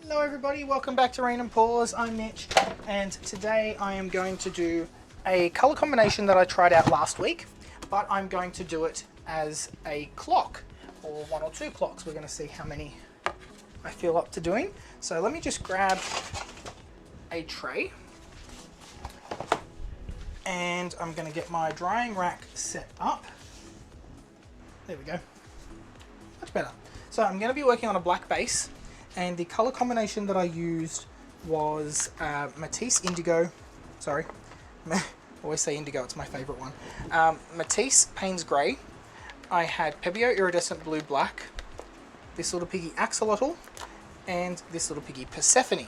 Hello everybody, welcome back to Rain and Pours. I'm Mitch, and today I am going to do a colour combination that I tried out last week, but I'm going to do it as a clock, or one or two clocks. We're going to see how many I feel up to doing. So let me just grab a tray, and I'm going to get my drying rack set up. There we go, much better. So I'm going to be working on a black base. And the colour combination that I used was Matisse Indigo, sorry, I always say Indigo, it's my favourite one. Matisse Payne's Grey, I had Pebeo Iridescent Blue Black, This Little Piggy Axolotl, and This Little Piggy Persephone.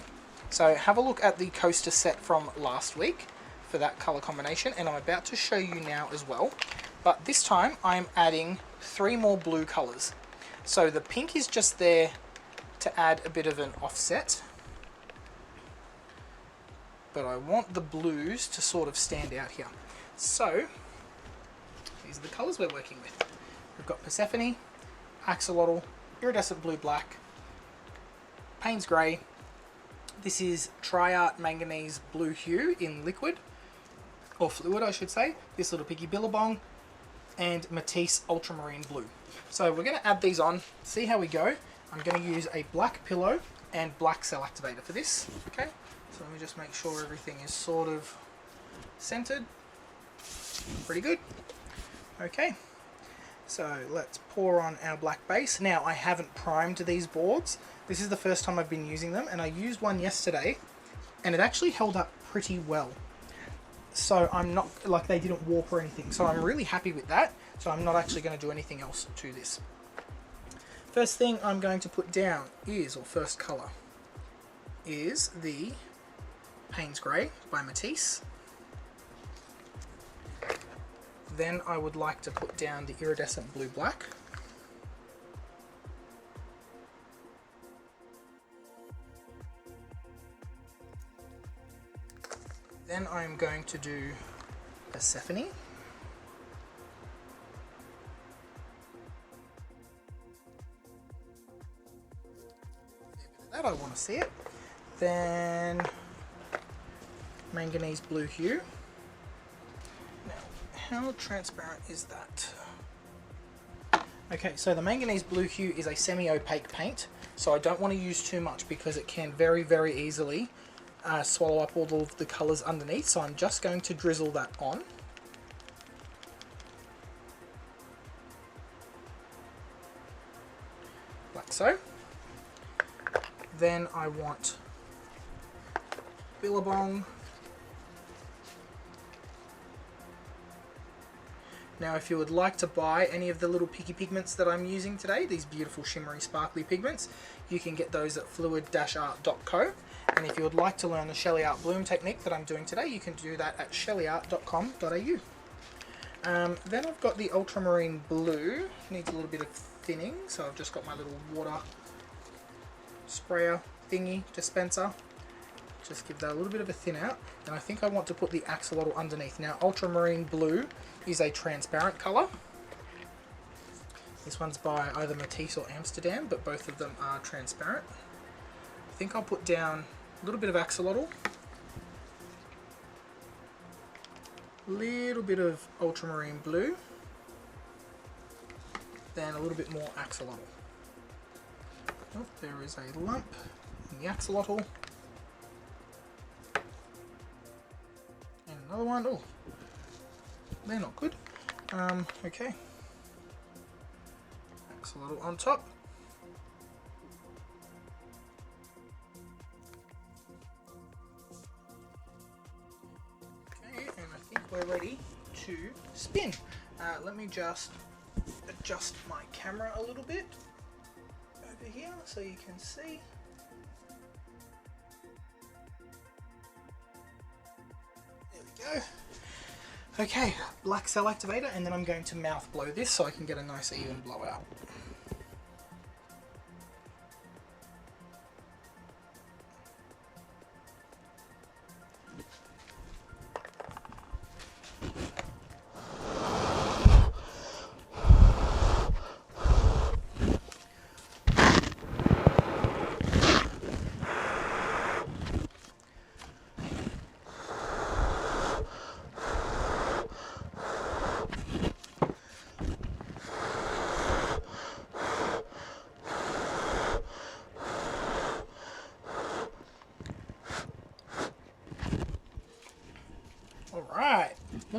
So have a look at the coaster set from last week for that colour combination, and I'm about to show you now as well. But this time I'm adding 3 more blue colours. So the pink is just there to add a bit of an offset, but I want the blues to sort of stand out here. So these are the colours we're working with. We've got Persephone, Axolotl, Iridescent Blue Black, Payne's Grey. This is Sheleeart Manganese Blue Hue in liquid, or fluid I should say. This Little Piggy Billabong, and Matisse Ultramarine Blue. So we're going to add these on, see how we go. I'm going to use a black pillow and black cell activator for this. Okay, so let me just make sure everything is sort of centered. Pretty good. Okay, so let's pour on our black base. Now I haven't primed these boards. This is the first time I've been using them, and I used one yesterday and it actually held up pretty well. So I'm not, like, they didn't warp or anything, so I'm really happy with that. So I'm not actually going to do anything else to this. First thing I'm going to put down is, or first colour, is the Payne's Grey by Matisse. Then I would like to put down the Iridescent Blue Black. Then I'm going to do Persephone. That I want to see it. Then Manganese Blue Hue. Now, how transparent is that? Okay, so the Manganese Blue Hue is a semi-opaque paint, so I don't want to use too much because it can very, very easily swallow up all of the colours underneath, so I'm just going to drizzle that on. Like so. Then I want Billabong. Now if you would like to buy any of the little piggy pigments that I'm using today, these beautiful shimmery sparkly pigments, you can get those at fluidart.co. And if you would like to learn the Sheleeart Bloom technique that I'm doing today, you can do that at sheleeart.com.au. Then I've got the Ultramarine Blue, needs a little bit of thinning, so I've just got my little water sprayer thingy dispenser. Just give that a little bit of a thin out, and I think I want to put the axolotl underneath. Now Ultramarine Blue is a transparent colour. This one's by either Matisse or Amsterdam, but both of them are transparent. I think I'll put down a little bit of axolotl, a little bit of Ultramarine Blue, then a little bit more axolotl. Oh, there is a lump in the axolotl. And another one. Oh, they're not good. Okay. Axolotl on top. Okay, and I think we're ready to spin. Let me just adjust my camera a little bit over here so you can see. There we go. Okay, black cell activator, and then I'm going to mouth blow this so I can get a nice even blowout.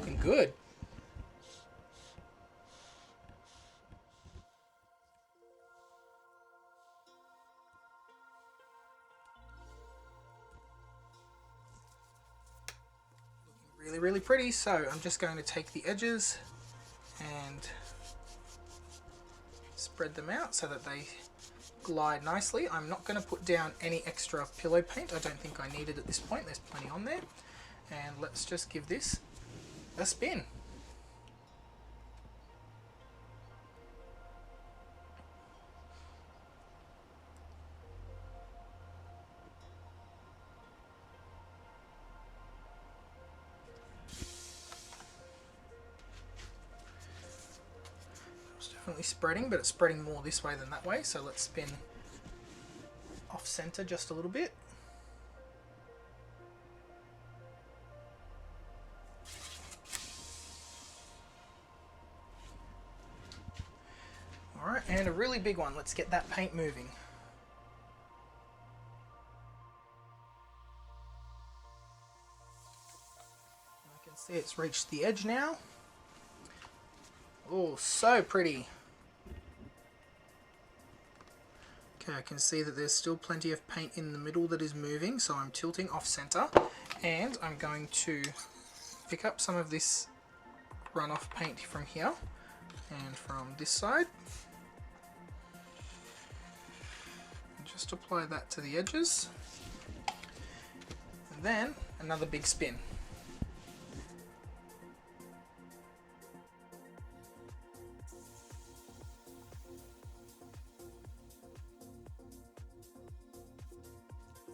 Looking good. Looking really, really pretty. So I'm just going to take the edges and spread them out so that they glide nicely. I'm not going to put down any extra pillow paint. I don't think I need it at this point. There's plenty on there. And let's just give this a spin. It's definitely spreading, but it's spreading more this way than that way. So let's spin off center just a little bit. Alright, and a really big one. Let's get that paint moving. I can see it's reached the edge now. Oh, so pretty. Okay, I can see that there's still plenty of paint in the middle that is moving, so I'm tilting off center, and I'm going to pick up some of this runoff paint from here and from this side. Just apply that to the edges, and then another big spin.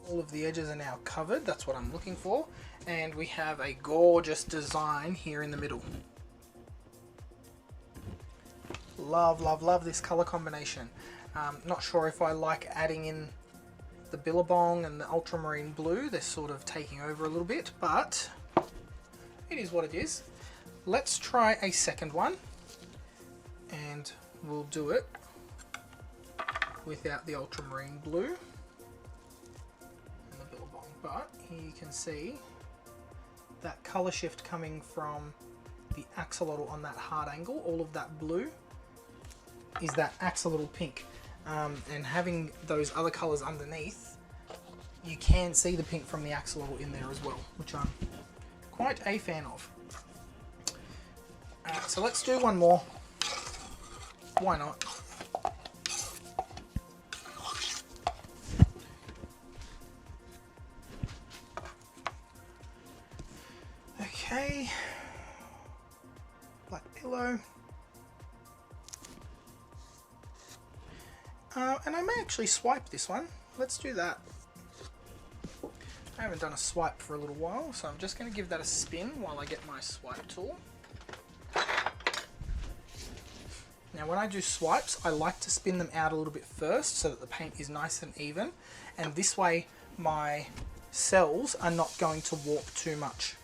All of the edges are now covered. That's what I'm looking for, and we have a gorgeous design here in the middle. Love, love, love this color combination. Not sure if I like adding in the billabong and the ultramarine blue. They're sort of taking over a little bit, but it is what it is. Let's try a second one, and we'll do it without the ultramarine blue and the billabong. But here you can see that color shift coming from the axolotl on that hard angle. All of that blue is that axolotl pink. And having those other colors underneath, you can see the pink from the axolotl in there as well, which I'm quite a fan of. So let's do one more. Why not? Okay. Black pillow. And I may actually swipe this one. Let's do that. I haven't done a swipe for a little while, so I'm just going to give that a spin while I get my swipe tool. Now when I do swipes, I like to spin them out a little bit first so that the paint is nice and even, and this way my cells are not going to warp too much.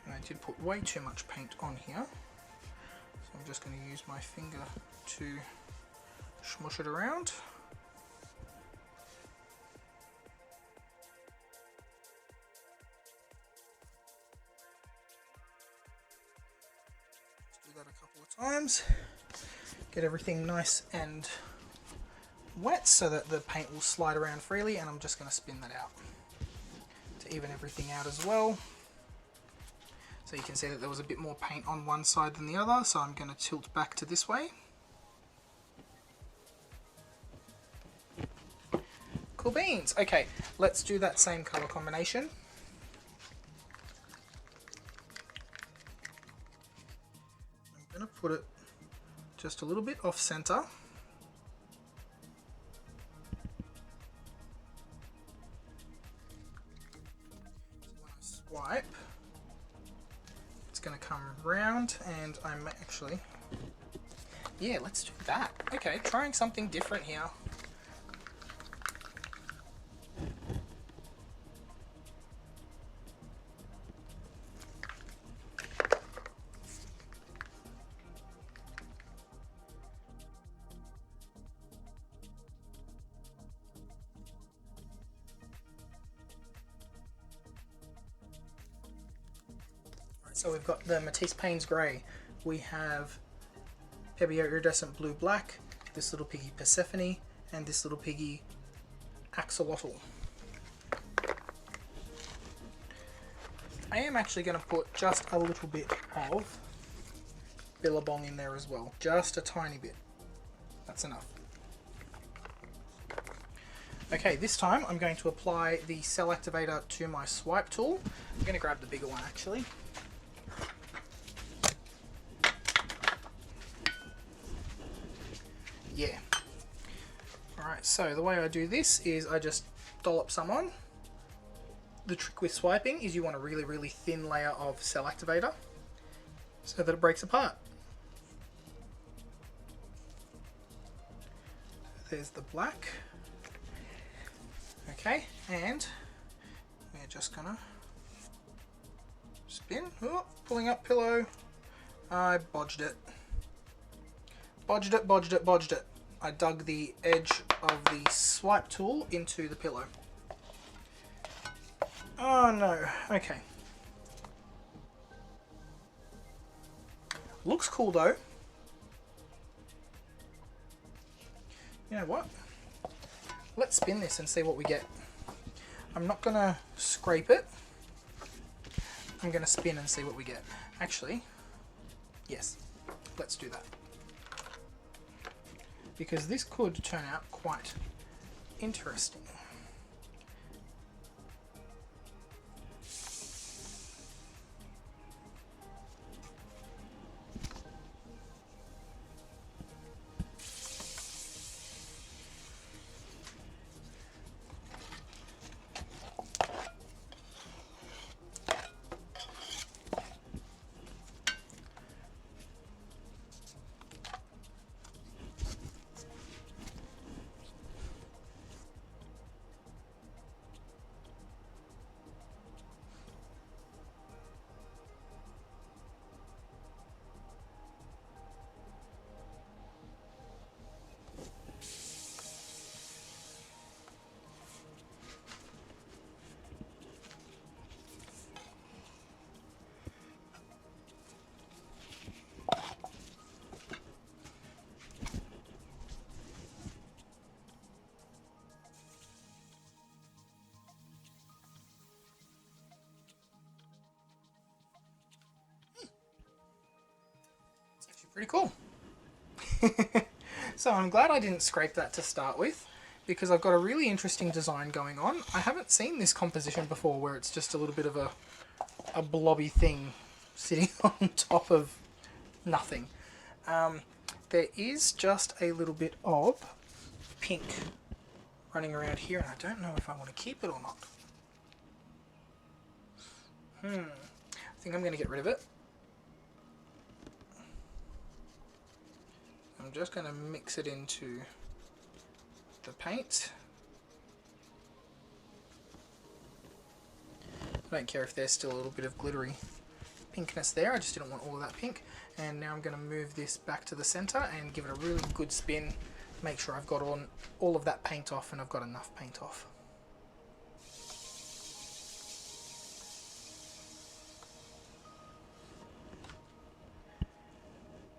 And I did put way too much paint on here, so I'm just going to use my finger to smush it around. Just do that a couple of times. Get everything nice and wet so that the paint will slide around freely, and I'm just going to spin that out to even everything out as well. So you can see that there was a bit more paint on one side than the other, so I'm going to tilt back to this way. Cool beans. Okay, let's do that same color combination. I'm going to put it just a little bit off center. So when I swipe, it's going to come round, and I'm actually, yeah, let's do that. Okay, trying something different here. So we've got the Matisse Payne's Grey, we have Pebeo Iridescent Blue Black, This Little Piggy Persephone, and This Little Piggy Axolotl. I am actually going to put just a little bit of Billabong in there as well, just a tiny bit. That's enough. Okay, this time I'm going to apply the cell activator to my swipe tool. I'm going to grab the bigger one actually. Yeah. Alright, so the way I do this is I just dollop some on. The trick with swiping is you want a really, really thin layer of cell activator so that it breaks apart. There's the black. Okay, and we're just gonna spin. Oh, pulling up pillow. I bodged it. Bodged it, bodged it, bodged it. I dug the edge of the swipe tool into the pillow. Oh no, okay. Looks cool though. You know what? Let's spin this and see what we get. I'm not gonna scrape it. I'm gonna spin and see what we get. Actually, yes, let's do that. Because this could turn out quite interesting. Pretty cool. So I'm glad I didn't scrape that to start with, because I've got a really interesting design going on. I haven't seen this composition before where it's just a little bit of a blobby thing sitting on top of nothing. There is just a little bit of pink running around here, and I don't know if I want to keep it or not. I think I'm going to get rid of it. I'm just going to mix it into the paint. I don't care if there's still a little bit of glittery pinkness there, I just didn't want all of that pink. And now I'm going to move this back to the center and give it a really good spin. Make sure I've got all of that paint off and I've got enough paint off.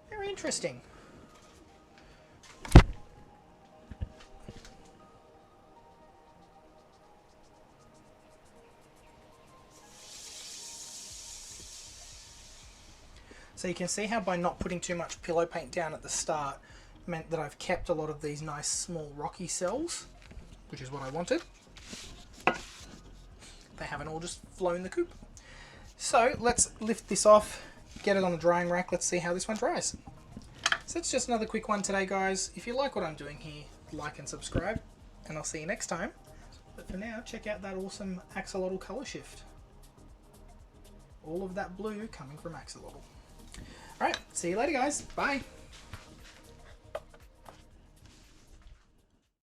Very interesting. So you can see how by not putting too much pillow paint down at the start meant that I've kept a lot of these nice small rocky cells, which is what I wanted. They haven't all just flown the coop. So let's lift this off, get it on the drying rack, let's see how this one dries. So it's just another quick one today, guys. If you like what I'm doing here, like and subscribe, and I'll see you next time. But for now, check out that awesome axolotl color shift. All of that blue coming from axolotl. Alright, see you later guys. Bye.